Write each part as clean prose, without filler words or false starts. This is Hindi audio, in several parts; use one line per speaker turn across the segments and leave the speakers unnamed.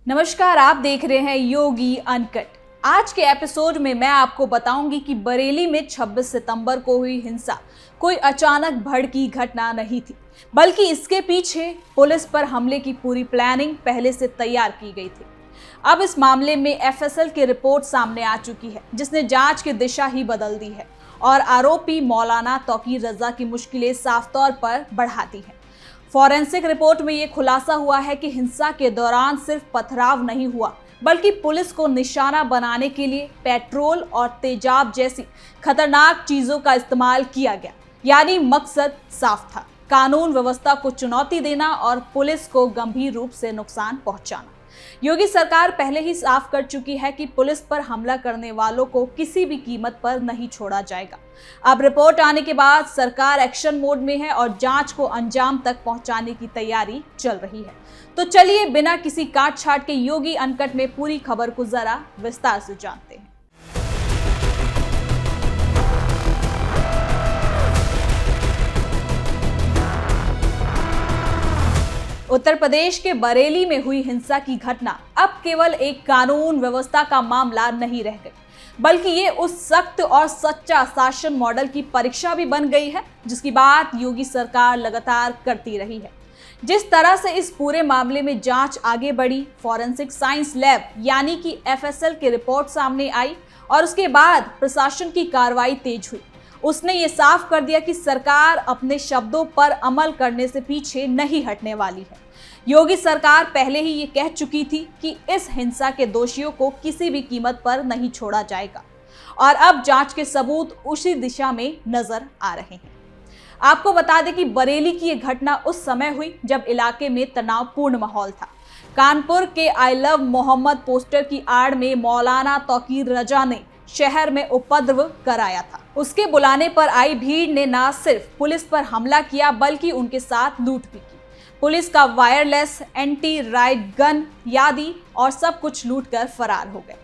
नमस्कार, आप देख रहे हैं योगी अनकट। आज के एपिसोड में मैं आपको बताऊंगी कि बरेली में 26 सितंबर को हुई हिंसा कोई अचानक भड़की घटना नहीं थी, बल्कि इसके पीछे पुलिस पर हमले की पूरी प्लानिंग पहले से तैयार की गई थी। अब इस मामले में एफएसएल की रिपोर्ट सामने आ चुकी है, जिसने जांच की दिशा ही बदल दी है और आरोपी मौलाना तौकीर रजा की मुश्किलें साफ तौर पर बढ़ा दी है। फॉरेंसिक रिपोर्ट में यह खुलासा हुआ है कि हिंसा के दौरान सिर्फ पथराव नहीं हुआ, बल्कि पुलिस को निशाना बनाने के लिए पेट्रोल और तेजाब जैसी खतरनाक चीजों का इस्तेमाल किया गया। यानी मकसद साफ था, कानून व्यवस्था को चुनौती देना और पुलिस को गंभीर रूप से नुकसान पहुंचाना। योगी सरकार पहले ही साफ कर चुकी है कि पुलिस पर हमला करने वालों को किसी भी कीमत पर नहीं छोड़ा जाएगा। अब रिपोर्ट आने के बाद सरकार एक्शन मोड में है और जांच को अंजाम तक पहुंचाने की तैयारी चल रही है। तो चलिए बिना किसी काट छाट के योगी अनकट में पूरी खबर को जरा विस्तार से जानते हैं। उत्तर प्रदेश के बरेली में हुई हिंसा की घटना अब केवल एक कानून व्यवस्था का मामला नहीं रह गई, बल्कि ये उस सख्त और सच्चा शासन मॉडल की परीक्षा भी बन गई है, जिसकी बात योगी सरकार लगातार करती रही है। जिस तरह से इस पूरे मामले में जांच आगे बढ़ी, फॉरेंसिक साइंस लैब यानी कि एफएसएल की रिपोर्ट सामने आई और उसके बाद प्रशासन की कार्रवाई तेज हुई, उसने ये साफ कर दिया कि सरकार अपने शब्दों पर अमल करने से पीछे नहीं हटने वाली है। योगी सरकार पहले ही ये कह चुकी थी कि इस हिंसा के दोषियों को किसी भी कीमत पर नहीं छोड़ा जाएगा और अब जांच के सबूत उसी दिशा में नजर आ रहे हैं। आपको बता दें कि बरेली की ये घटना उस समय हुई जब इलाके में तनावपूर्ण माहौल था। कानपुर के आई लव मोहम्मद पोस्टर की आड़ में मौलाना तौकीर रजा ने शहर में उपद्रव कराया था। उसके बुलाने पर आई भीड़ ने न सिर्फ पुलिस पर हमला किया, बल्कि उनके साथ लूट भी की। पुलिस का वायरलेस, एंटी राइट गन यादी और सब कुछ लूट कर फरार हो गए।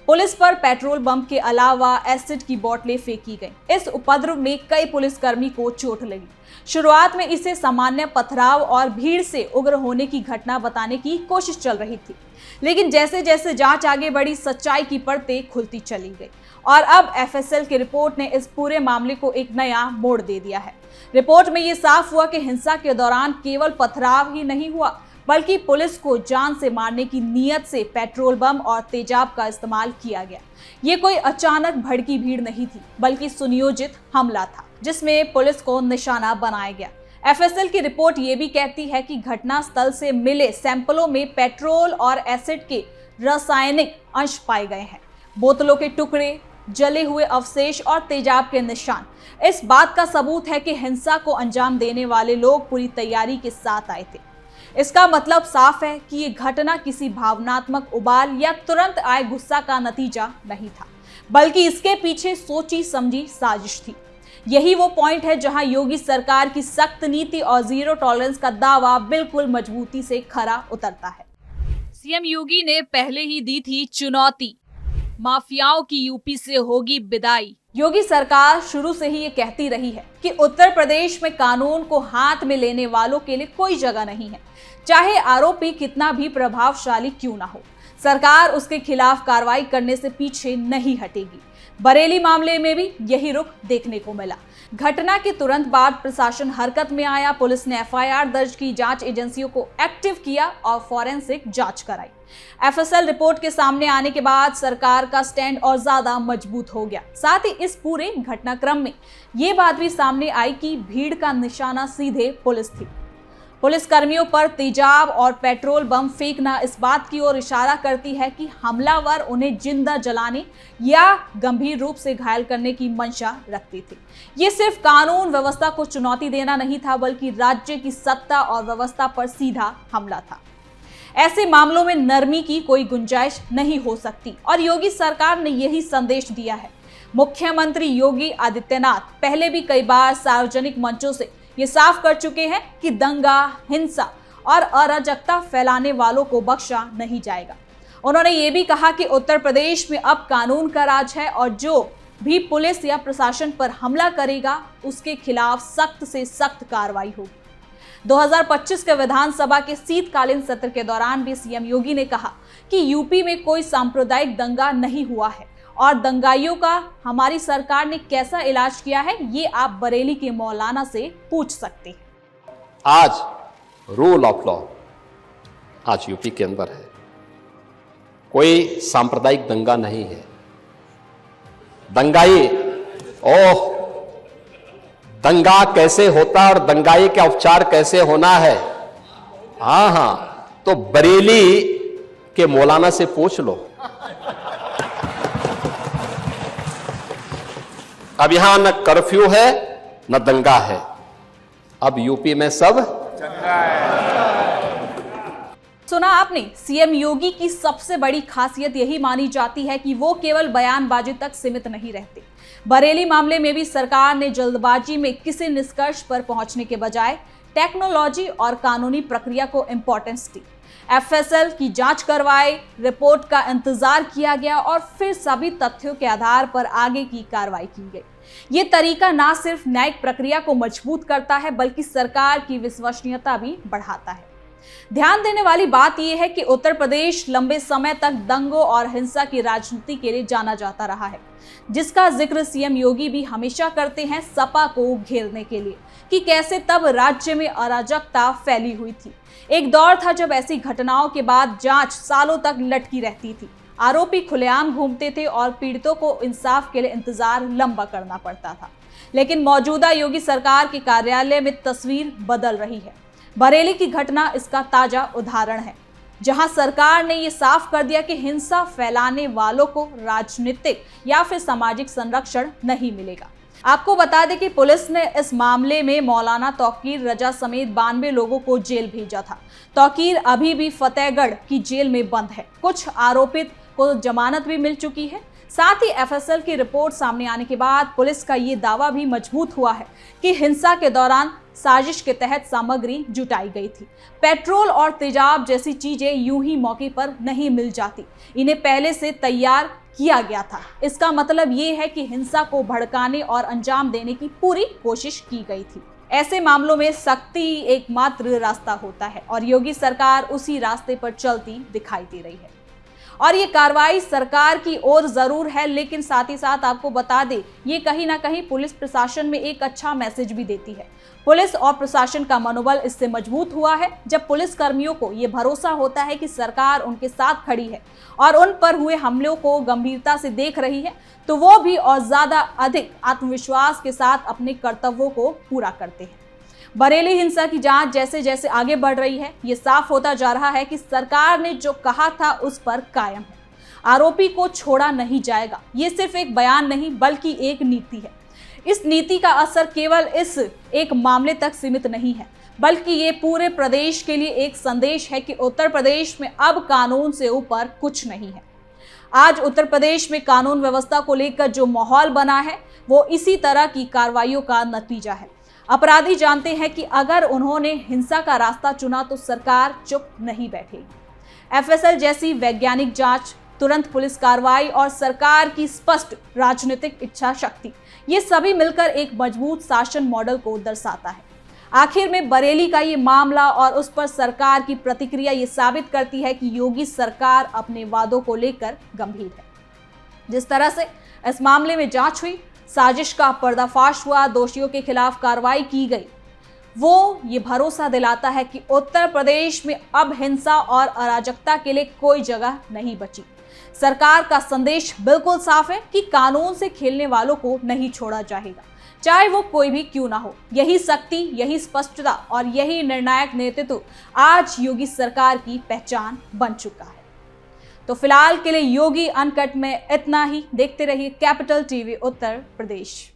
पुलिस पर पेट्रोल बम के अलावा एसिड की बोतलें फेंकी गई। इस उपद्रव में कई पुलिसकर्मी को चोट लगी। शुरुआत में इसे सामान्य पथराव और भीड़ से उग्र होने की घटना बताने की कोशिश चल रही थी, लेकिन जैसे जैसे जांच आगे बढ़ी, सच्चाई की परतें खुलती चली गई और अब एफएसएल की रिपोर्ट ने इस पूरे मामले को एक नया मोड़ दे दिया है। रिपोर्ट में ये साफ हुआ कि हिंसा के दौरान केवल पथराव ही नहीं हुआ, बल्कि पुलिस को जान से मारने की नीयत से पेट्रोल बम और तेजाब का इस्तेमाल किया गया। ये कोई अचानक भड़की भीड़ नहीं थी, बल्कि सुनियोजित हमला था, जिसमें पुलिस को निशाना बनाया गया। एफएसएल की रिपोर्ट ये भी कहती है कि घटना स्थल से मिले सैंपलों में पेट्रोल और एसिड के रासायनिक अंश पाए गए हैं। बोतलों के टुकड़े, जले हुए अवशेष और तेजाब के निशान इस बात का सबूत है कि हिंसा को अंजाम देने वाले लोग पूरी तैयारी के साथ आए थे। इसका मतलब साफ है कि ये घटना किसी भावनात्मक उबाल या तुरंत आए गुस्सा का नतीजा नहीं था, बल्कि इसके पीछे सोची समझी साजिश थी। यही वो पॉइंट है जहां योगी सरकार की सख्त नीति और जीरो टॉलरेंस का दावा बिल्कुल मजबूती से खरा उतरता है। सीएम योगी ने पहले ही दी थी चुनौती, माफियाओं की यूपी से होगी विदाई। योगी सरकार शुरू से ही ये कहती रही है कि उत्तर प्रदेश में कानून को हाथ में लेने वालों के लिए कोई जगह नहीं है, चाहे आरोपी कितना भी प्रभावशाली क्यों ना हो। सरकार उसके खिलाफ कार्रवाई करने से पीछे नहीं हटेगी। बरेली मामले में भी यही रुख देखने को मिला। घटना के तुरंत बाद प्रशासन हरकत में आया। पुलिस ने एफआईआर दर्ज की, जांच एजेंसियों को एक्टिव किया और फॉरेंसिक जांच कराई। एफएसएल रिपोर्ट के सामने आने के बाद सरकार का स्टैंड और ज्यादा मजबूत हो गया। साथ ही इस पूरे घटनाक्रम में ये बात भी सामने आई कि भीड़ का निशाना सीधे पुलिस थी। पुलिस कर्मियों पर तेजाब और पेट्रोल बम फेंकना इस बात की ओर इशारा करती है कि हमलावर उन्हें जिंदा जलाने या गंभीर रूप से घायल करने की मंशा रखती थी। ये सिर्फ कानून व्यवस्था को चुनौती देना नहीं था, बल्कि राज्य की सत्ता और व्यवस्था पर सीधा हमला था। ऐसे मामलों में नरमी की कोई गुंजाइश नहीं हो सकती और योगी सरकार ने यही संदेश दिया है। मुख्यमंत्री योगी आदित्यनाथ पहले भी कई बार सार्वजनिक मंचों से ये साफ कर चुके हैं कि दंगा, हिंसा और अराजकता फैलाने वालों को बख्शा नहीं जाएगा। उन्होंने ये भी कहा कि उत्तर प्रदेश में अब कानून का राज है और जो भी पुलिस या प्रशासन पर हमला करेगा उसके खिलाफ सख्त से सख्त कार्रवाई होगी। 2025 के विधानसभा के शीतकालीन सत्र के दौरान भी सीएम योगी ने कहा कि यूपी में कोई सांप्रदायिक दंगा नहीं हुआ है और दंगाइयों का हमारी सरकार ने कैसा इलाज किया है ये आप बरेली के मौलाना से पूछ सकते हैं।
आज रूल ऑफ लॉ आज यूपी के अंदर है, कोई सांप्रदायिक दंगा नहीं है। दंगाई दंगा कैसे होता और दंगाई का उपचार कैसे होना है, हाँ, तो बरेली के मौलाना से पूछ लो। अब यहां न कर्फ्यू है न दंगा है, अब यूपी में सब दंगा है।
सुना आपने, सीएम योगी की सबसे बड़ी खासियत यही मानी जाती है कि वो केवल बयानबाजी तक सीमित नहीं रहते। बरेली मामले में भी सरकार ने जल्दबाजी में किसी निष्कर्ष पर पहुंचने के बजाय टेक्नोलॉजी और कानूनी प्रक्रिया को इंपॉर्टेंस दी। एफएसएल की जांच करवाई, रिपोर्ट का इंतजार किया गया और फिर सभी तथ्यों के आधार पर आगे की कार्रवाई की गई। ये तरीका ना सिर्फ न्यायिक प्रक्रिया को मजबूत करता है बल्कि सरकार की विश्वसनीयता भी बढ़ाता है। ध्यान देने वाली बात यह है कि उत्तर प्रदेश लंबे समय तक दंगों और हिंसा की राजनीति के लिए जाना जाता रहा है, जिसका जिक्र सीएम योगी भी हमेशा करते हैं सपा को घेरने के लिए कि कैसे तब राज्य में अराजकता फैली हुई थी। एक दौर था जब ऐसी घटनाओं के बाद जांच सालों तक लटकी रहती थी, आरोपी खुलेआम घूमते थे और पीड़ितों को इंसाफ के लिए इंतजार लंबा करना पड़ता था। लेकिन मौजूदा योगी सरकार के कार्यालय में तस्वीर बदल रही है। बरेली की घटना इसका ताजा उदाहरण है, जहां सरकार ने ये साफ कर दिया कि हिंसा फैलाने वालों को राजनीतिक या फिर सामाजिक संरक्षण नहीं मिलेगा। आपको बता दें कि पुलिस ने इस मामले में मौलाना तौकीर रजा समेत 92 लोगों को जेल भेजा था। तौकीर अभी भी फतेहगढ़ की जेल में बंद है। कुछ आरोपित को जमानत भी मिल चुकी है। साथ ही एफएसएल की रिपोर्ट सामने आने के बाद पुलिस का ये दावा भी मजबूत हुआ है कि हिंसा के दौरान साजिश के तहत सामग्री जुटाई गई थी। पेट्रोल और तेजाब जैसी चीजें यूं ही मौके पर नहीं मिल जाती, इन्हें पहले से तैयार किया गया था। इसका मतलब ये है कि हिंसा को भड़काने और अंजाम देने की पूरी कोशिश की गई थी। ऐसे मामलों में सख्ती एकमात्र रास्ता होता है और योगी सरकार उसी रास्ते पर चलती दिखाई दे रही है। और ये कार्रवाई सरकार की ओर जरूर है, लेकिन साथ ही साथ आपको बता दें, ये कहीं ना कहीं पुलिस प्रशासन में एक अच्छा मैसेज भी देती है। पुलिस और प्रशासन का मनोबल इससे मजबूत हुआ है जब पुलिस कर्मियों को ये भरोसा होता है कि सरकार उनके साथ खड़ी है और उन पर हुए हमलों को गंभीरता से देख रही है, तो वो भी और ज्यादा अधिक आत्मविश्वास के साथ अपने कर्तव्यों को पूरा करते हैं। बरेली हिंसा की जांच जैसे जैसे आगे बढ़ रही है, ये साफ होता जा रहा है कि सरकार ने जो कहा था उस पर कायम है। आरोपी को छोड़ा नहीं जाएगा। ये सिर्फ एक बयान नहीं बल्कि एक नीति है। इस नीति का असर केवल इस एक मामले तक सीमित नहीं है, बल्कि ये पूरे प्रदेश के लिए एक संदेश है कि उत्तर प्रदेश में अब कानून से ऊपर कुछ नहीं है। आज उत्तर प्रदेश में कानून व्यवस्था को लेकर जो माहौल बना है वो इसी तरह की कार्रवाइयों का नतीजा है। अपराधी जानते हैं कि अगर उन्होंने हिंसा का रास्ता चुना तो सरकार चुप नहीं बैठेगी। एफएसएल जैसी वैज्ञानिक जांच, तुरंत पुलिस कार्रवाई और सरकार की स्पष्ट राजनीतिक इच्छा शक्ति, ये सभी मिलकर एक मजबूत शासन मॉडल को दर्शाता है। आखिर में बरेली का ये मामला और उस पर सरकार की प्रतिक्रिया ये साबित करती है कि योगी सरकार अपने वादों को लेकर गंभीर है। जिस तरह से इस मामले में जांच हुई, साजिश का पर्दाफाश हुआ, दोषियों के खिलाफ कार्रवाई की गई, वो ये भरोसा दिलाता है कि उत्तर प्रदेश में अब हिंसा और अराजकता के लिए कोई जगह नहीं बची। सरकार का संदेश बिल्कुल साफ है कि कानून से खेलने वालों को नहीं छोड़ा जाएगा, चाहे वो कोई भी क्यों ना हो। यही शक्ति, यही स्पष्टता और यही निर्णायक नेतृत्व आज योगी सरकार की पहचान बन चुका है। तो फिलहाल के लिए योगी अनकट में इतना ही। देखते रहिए कैपिटल टीवी उत्तर प्रदेश।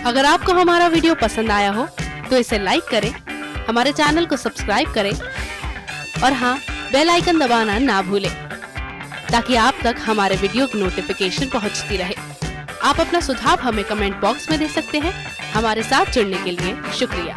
अगर आपको हमारा वीडियो पसंद आया हो तो इसे लाइक करें, हमारे चैनल को सब्सक्राइब करें और हाँ, बेल आइकन दबाना ना भूलें ताकि आप तक हमारे वीडियो की नोटिफिकेशन पहुंचती रहे। आप अपना सुझाव हमें कमेंट बॉक्स में दे सकते हैं। हमारे साथ जुड़ने के लिए शुक्रिया।